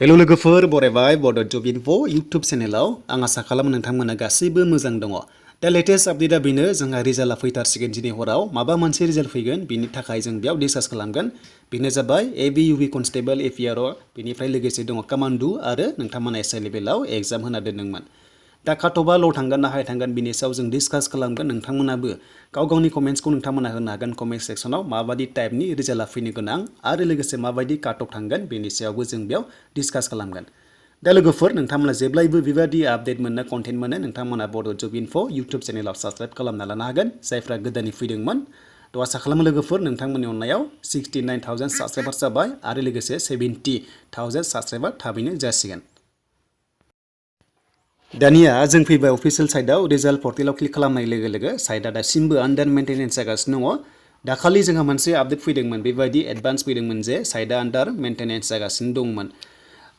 Hello लोगोफोर बरायबाय बड' जब info YouTube चेनेलाव आं आसा खालामो नोंथांमोना गासैबो मोजां दङ। दा लेटेस्ट आपडेटआ बेनो जोंहा रिजाल्टआ फैथारसिगोन दिनै हराव माबा मोनसे रिजाल्ट फैगोन बिनि थाखाय जों बेयाव डिसकास खालामगोन। बेनो जाबाय ABUB कनस्टेबल APRO बेनिफ्राय लोगोसे दङ कमान्डो आरो नोंथांमोना एसआइ लेभेलाव एग्जाम होना दोनदोंमोन। दा काटअफआ ल' थांगोन ना हाइ थांगोन बिनि सायाव जों डिसकास खालामगोन। नोंथांमोनाबो गाव गावनि कमेन्ट्सखौ नोंथांमोना होनो हागोन कमेन्ट सेक्सनाव माबायदि टाइपनि रिजाल्टआ फैनो गोनां आरो लोगोसे माबायदि काटअफ थांगोन बेनि सायावबो जों बेयाव डिसकास खालामगोन। दा लोगोफोर नोंथांमोना जेब्लायबो बेबायदि आपडेट मोननो कन्टेन्ट मोनो नोंथांमोना बड' जब इनफो इउटुब चेनेलाव साबस्क्राइब खालामना लानो हागोन जायफ्रा गोदानै फैदोंमोन। थ' आसा खालामो लोगोफोर नोंथांमोननि अननायाव 69,000 साबस्क्राइबार जाबाय आरो लोगोसे 70,000 साबस्क्राइबार थाबैनो जासिगोन। दानिया जों फैबाय अफिसियेल साइटआव रिजाल्ट पर्टेलाव क्लिक खालामनाय लोगो लोगो साइटआ दासिमबो आन्डार मेन्टेनेन्स जागासिनो दङ। दाखालि जोंहा मोनसे आपडेट फैदोंमोन बेबायदि एडभान्स फैदोंमोन जे साइटआ आन्डार मेन्टेनेन्स जागासिनो दंमोन।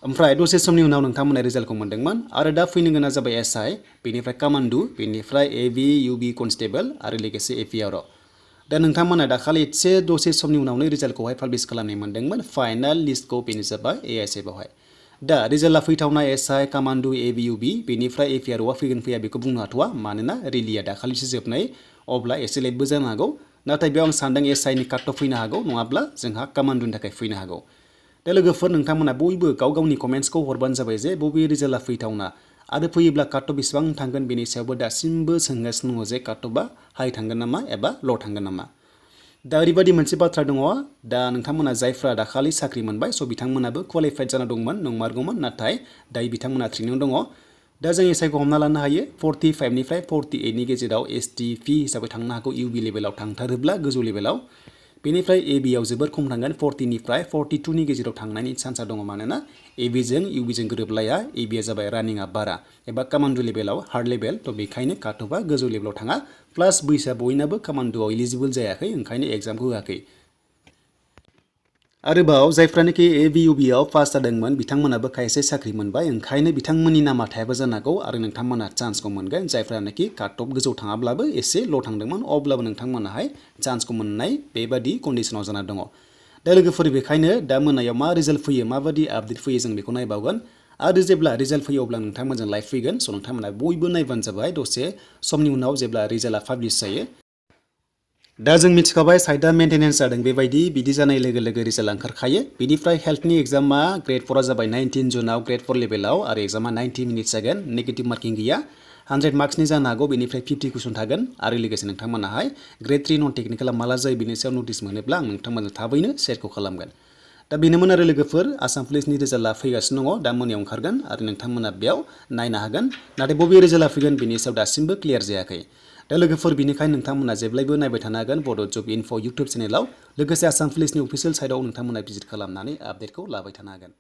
ओमफ्राय दसे समनि उनाव नोंथांमोना रिजाल्टखौ मोनदोंमोन आरो दा फैनो गोनां जाबाय एसआइ बेनिफ्राय कमान्डो बेनिफ्राय ABUB कनस्टेबल आरो लोगोसे APRO। दा नोंथांमोना दाखालि एसे दसे समनि उनावनो रिजाल्टखौहाय पाब्लिश खालामनाय मोनदोंमोन फाइनाल लिस्टखौ बेनो जाबाय ASFआवहाय। दा रिजाल्टआ फैथावना एसआइ कमान्डो ABUB बेनिफ्राय APROआ फैगोन फैया बेखौ बुंनो हाथ'वा मानोना रिलिया दाखालिसो जोबनाय अब्ला एसे लेटबो जानो हागौ। नाथाय बेयाव आं सानदों एसआइनि काटअफ फैनो हागौ नङाब्ला जोंहा कमान्डोनि थाखाय फैनो हागौ। दा लोगोफोर नोंथांमोना बयबो गाव गावनि कमेन्ट्सखौ हरबानो जाबाय जे बबे रिजाल्टआ फैथावना आरो फैयोब्ला काटअफ बेसेबां थांगोन बेनि सायावबो दासिमबो सोंगासिनो दङ जे काटअफआ हाइ थांगोन नामा एबा ल' थांगोन नामा। दा ओरैबायदि मोनसे बाथ्रा दङ दा नोंथांमोना जायफ्रा दाखालि साख्रि मोनबाय स' बिथांमोनाबो क्वालिफाइड जाना दंमोन नंमारगौमोन नाथाय दायो बिथांमोना ट्रेनिं दङ। दा जों एसआइखौ हमना लानो हायो 45निफ्राय 48नि गेजेराव STP हिसाबै थांनो हागौ UB लेभेलाव थांथारोब्ला गोजौ लेभेलाव। बेनिफ्राय ABआव जोबोर खम थांगोन 40निफ्राय 42नि गेजेराव थांनायनि चान्सआ दङ मानोना ABजों UBजों गोरोबलाया ABआ जाबाय रानिंआ बारा एबा कमान्डो लेभेलाव हार्ड लेभेल थ' बेखायनो काटअफआ गोजौ लेभेलाव थाङा प्लास बैसोआ बयनाबो कमान्डोआव इलिजिबोल जायाखै ओंखायनो एग्जामखौ होआखै। आरोबाव जायफ्रानोखि ABUBआव पास जादोंमोन बिथांमोनाबो खायसे साख्रि मोनबाय ओंखायनो बिथांमोननि नामा थायाबो जानो हागौ आरो नोंथांमोना चान्सखौ मोनगोन। जायफ्रानोखि काटअफ गोजौ थाङाब्लाबो एसे ल' थांदोंमोन अब्लाबो नोंथांमोनाहाय चान्सखौ मोननाय बेबादि कन्डिसनाव जाना दङ। दा लोगोफोर बेखायनो दा मोनायाव मा रिजाल्ट फैयो माबादि आपडेट फैयो जों बेखौ नायबावगोन आरो जेब्ला रिजाल्ट फैयो अब्ला नोंथांमोनजों लाइभ फैगोन स' नोंथांमोना बयबो नायबानो जाबाय दसे समनि उनाव जेब्ला रिजाल्टआ पाब्लिश जायो। दा जों मिथिखाबाय साइटआ मेन्टेनेन्स जादों बेबायदि बिदि जानाय लोगो लोगो रिजाल्ट ओंखारखायो। बेनिफ्राय हेल्थनि एग्जामा ग्रेड 4आ जाबाय 19 जुनाव ग्रेड 4 लेभेलाव आरो एग्जामा 90 मिनिट्स जागोन नेगेटिभ मार्किं गैया 100 मार्क्सनि जानो हागौ बेनिफ्राय 50 कुइसन थागोन आरो लोगोसे नोंथांमोनाहाय ग्रेड 3 नन टेकनिकेला माला जायो बेनि सायाव नटिस मोनोब्ला आं नोंथांमोनजों थाबैनो शेयारखौ खालामगोन। दा बेनोमोन आरो लोगोफोर आसाम पुलिसनि रिजाल्टआ फैगासिनो दङ दा मोनायाव ओंखारगोन आरो नोंथांमोना बेयाव नायनो हागोन नाथाय बबे रिजाल्टआ फैगोन बेनि सायाव दासिमबो क्लियार जायाखै। दा लोगोफोर बेनिखायनो नोंथांमोना जेब्लायबो नायबाय थानो हागोन बड' जब इनफो इउटुब चेनेलाव लोगोसे आसाम पुलिसनि अफिसियेल साइटआव नोंथांमोना भिजिट खालामनानै आपडेटखौ लाबाय थानो हागोन।